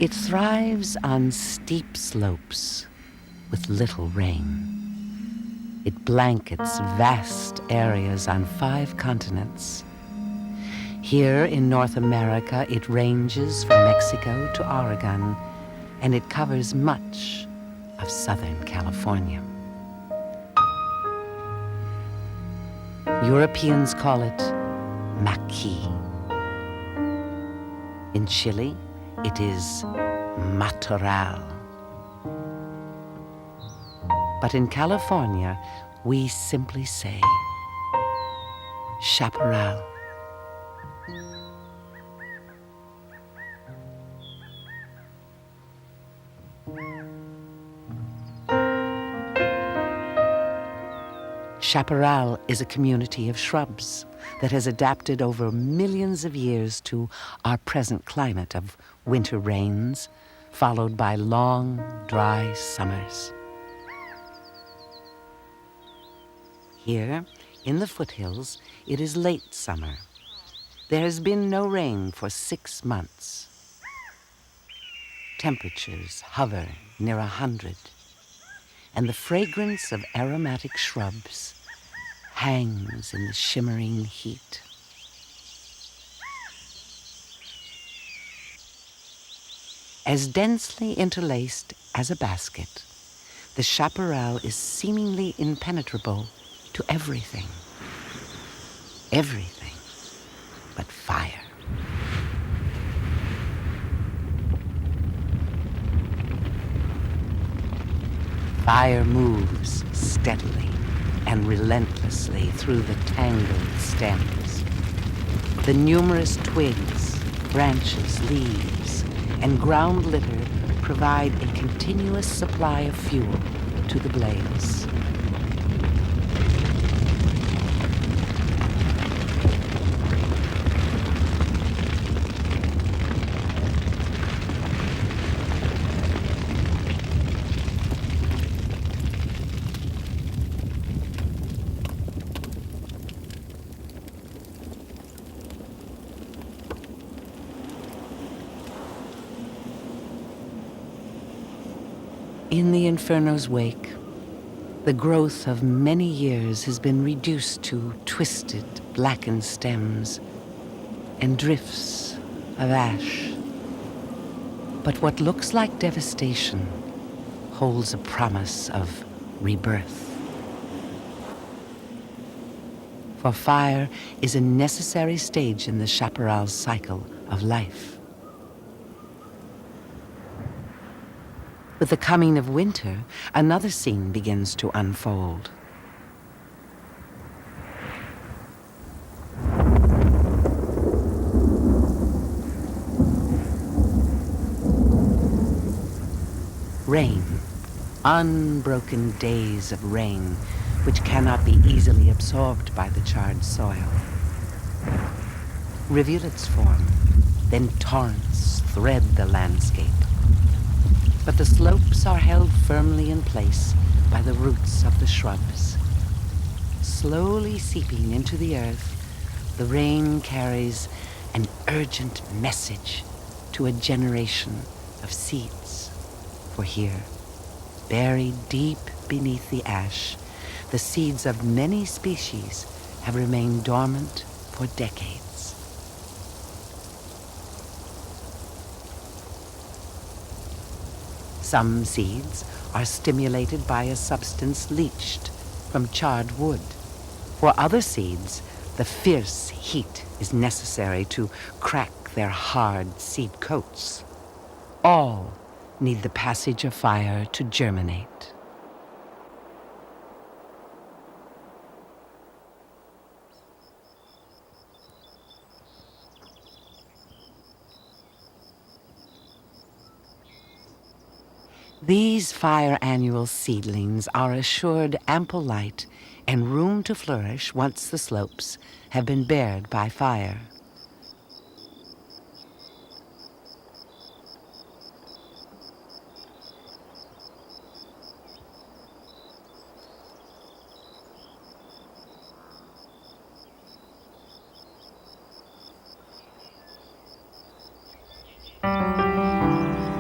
It thrives on steep slopes with little rain. It blankets vast areas on 5 continents. Here in North America, it ranges from Mexico to Oregon, and it covers much of Southern California. Europeans call it maqui. In Chile, it is matorral. But in California, we simply say chaparral. Chaparral is a community of shrubs that has adapted over millions of years to our present climate of winter rains, followed by long, dry summers. Here, in the foothills, it is late summer. There has been no rain for 6 months. Temperatures hover near 100, and the fragrance of aromatic shrubs hangs in the shimmering heat. As densely interlaced as a basket, the chaparral is seemingly impenetrable to everything. Everything but fire. Fire moves steadily and relentlessly through the tangled stems. The numerous twigs, branches, leaves, and ground litter provide a continuous supply of fuel to the blaze. In the inferno's wake, the growth of many years has been reduced to twisted, blackened stems and drifts of ash. But what looks like devastation holds a promise of rebirth. For fire is a necessary stage in the chaparral's cycle of life. With the coming of winter, another scene begins to unfold. Rain, unbroken days of rain, which cannot be easily absorbed by the charred soil. Rivulets form, then torrents thread the landscape. But the slopes are held firmly in place by the roots of the shrubs. Slowly seeping into the earth, the rain carries an urgent message to a generation of seeds. For here, buried deep beneath the ash, the seeds of many species have remained dormant for decades. Some seeds are stimulated by a substance leached from charred wood. For other seeds, the fierce heat is necessary to crack their hard seed coats. All need the passage of fire to germinate. These fire annual seedlings are assured ample light and room to flourish once the slopes have been bared by fire.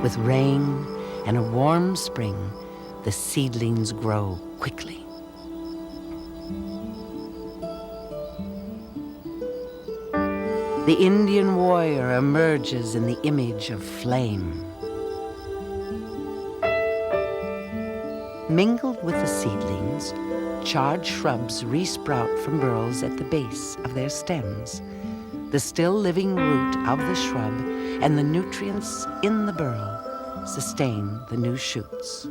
With rain and a warm spring, the seedlings grow quickly. The Indian warrior emerges in the image of flame. Mingled with the seedlings, charred shrubs resprout from burls at the base of their stems. The still living root of the shrub and the nutrients in the burl sustain the new shoots.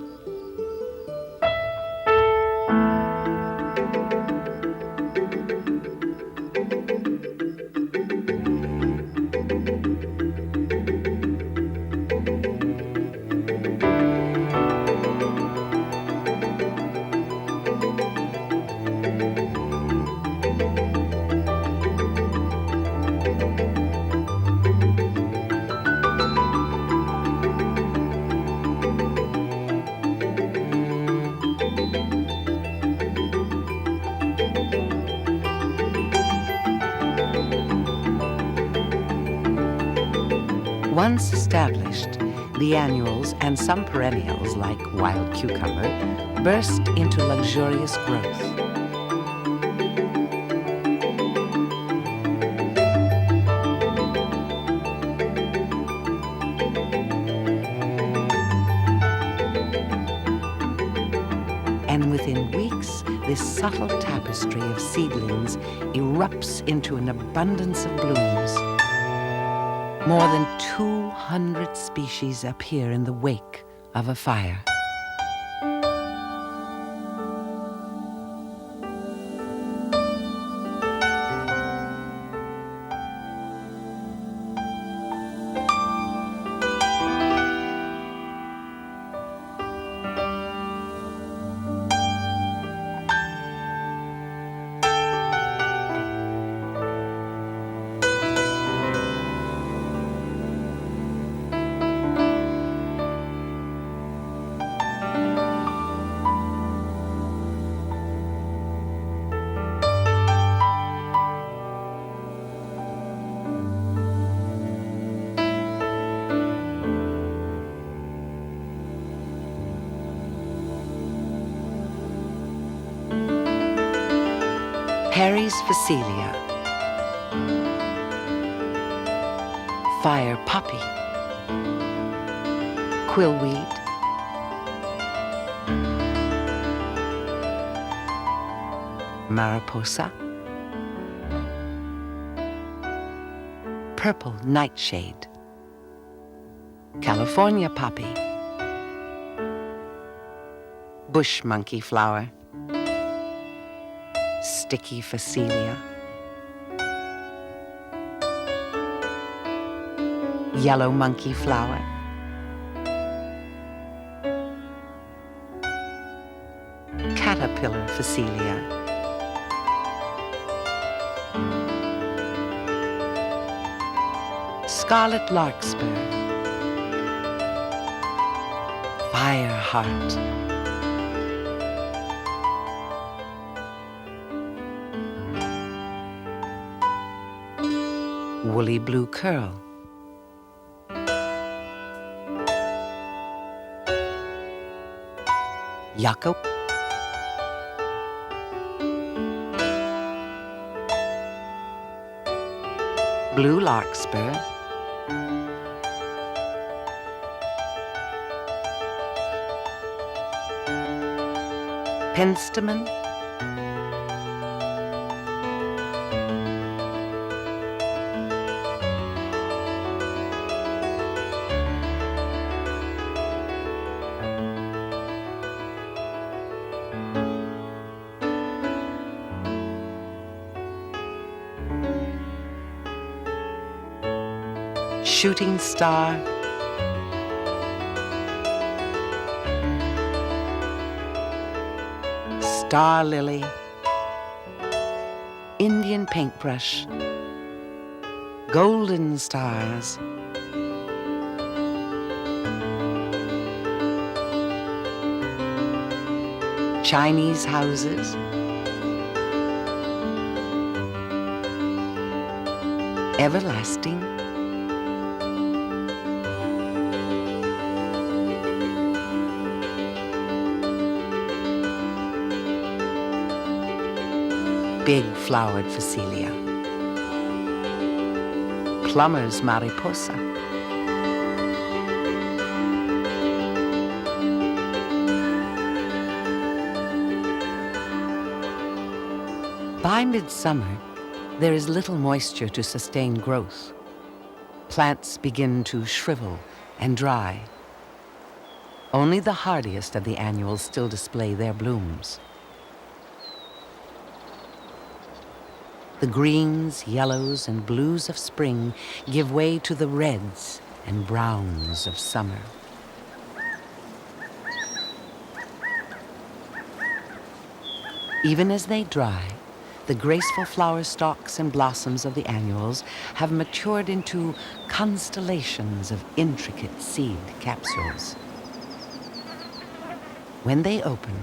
Once established, the annuals and some perennials like wild cucumber burst into luxurious growth. And within weeks, this subtle tapestry of seedlings erupts into an abundance of blooms. More than 200 species appear in the wake of a fire. Harry's Phacelia, fire poppy, quillweed, mariposa, purple nightshade, California poppy, bush monkey flower, sticky Phacelia, yellow monkey flower, caterpillar Phacelia, scarlet larkspur, fireheart, woolly blue curl, yucca, blue larkspur, penstemon, shooting star, star lily, Indian paintbrush, golden stars, Chinese houses, everlasting, big flowered phacelia, plumber's mariposa, by midsummer, there is little moisture to sustain growth. Plants begin to shrivel and dry. Only the hardiest of the annuals still display their blooms. The greens, yellows, and blues of spring give way to the reds and browns of summer. Even as they dry, the graceful flower stalks and blossoms of the annuals have matured into constellations of intricate seed capsules. When they open,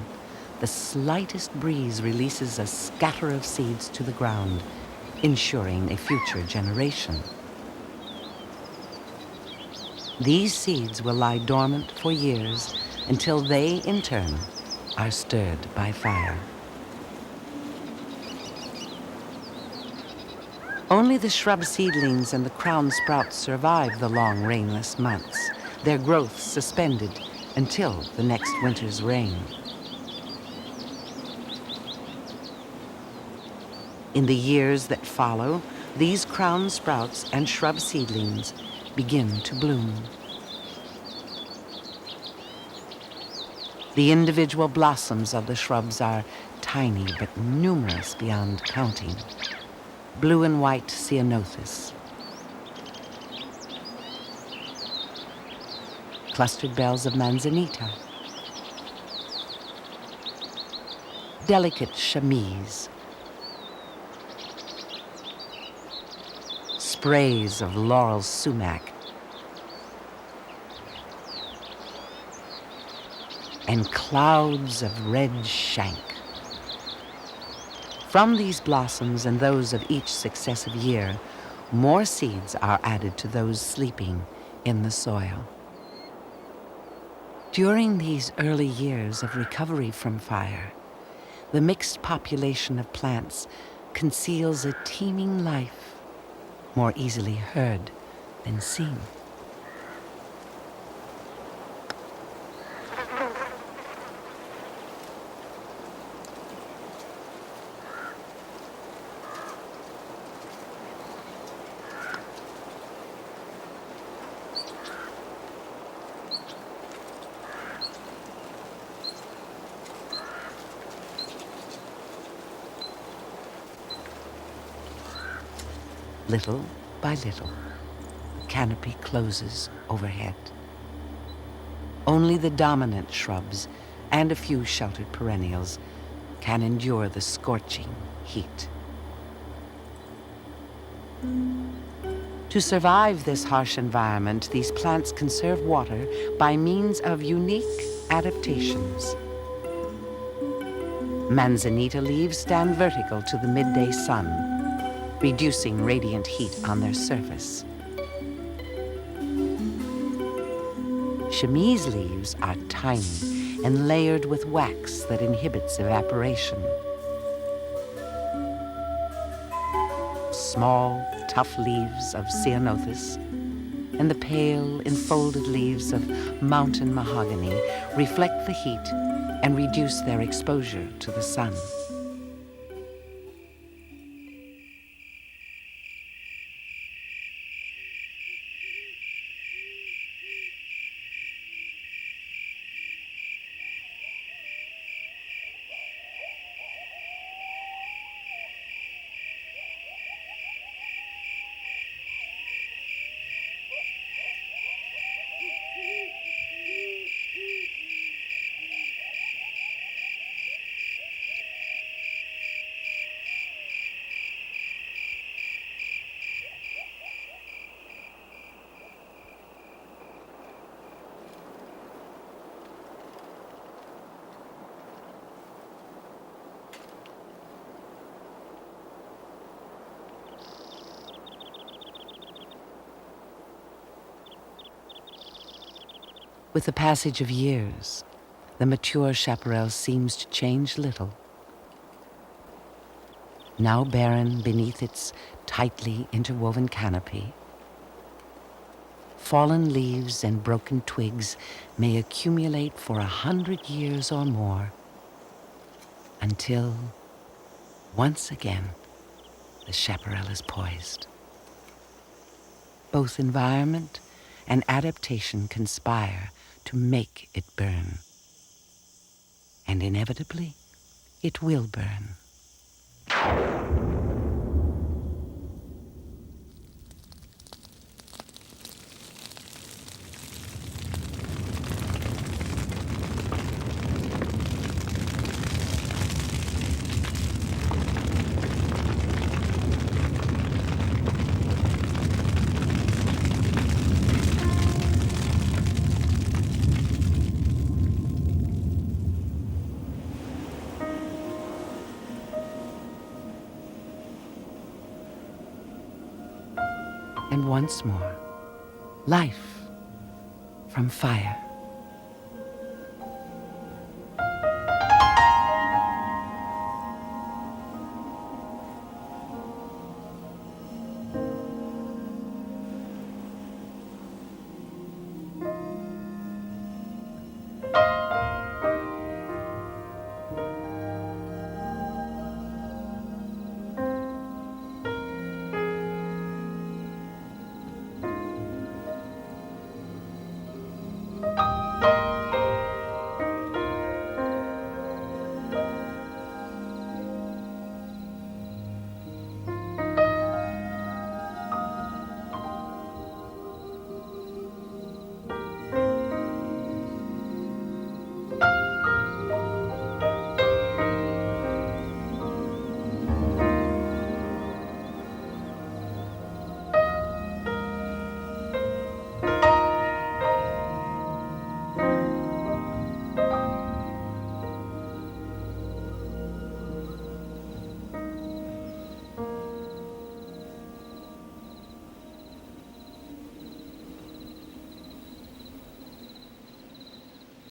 the slightest breeze releases a scatter of seeds to the ground, ensuring a future generation. These seeds will lie dormant for years until they, in turn, are stirred by fire. Only the shrub seedlings and the crown sprouts survive the long rainless months, their growth suspended until the next winter's rain. In the years that follow, these crown sprouts and shrub seedlings begin to bloom. The individual blossoms of the shrubs are tiny but numerous beyond counting. Blue and white ceanothus, clustered bells of manzanita, delicate chamise, sprays of laurel sumac, and clouds of red shank. From these blossoms and those of each successive year, more seeds are added to those sleeping in the soil. During these early years of recovery from fire, the mixed population of plants conceals a teeming life, more easily heard than seen. Little by little, the canopy closes overhead. Only the dominant shrubs and a few sheltered perennials can endure the scorching heat. To survive this harsh environment, these plants conserve water by means of unique adaptations. Manzanita leaves stand vertical to the midday sun, reducing radiant heat on their surface. Chamise leaves are tiny and layered with wax that inhibits evaporation. Small, tough leaves of ceanothus and the pale, enfolded leaves of mountain mahogany reflect the heat and reduce their exposure to the sun. With the passage of years, the mature chaparral seems to change little. now barren beneath its tightly interwoven canopy. Fallen leaves and broken twigs may accumulate for 100 years or more, until, once again, the chaparral is poised. Both environment and adaptation conspire to make it burn. And inevitably, it will burn. And once more, life from fire.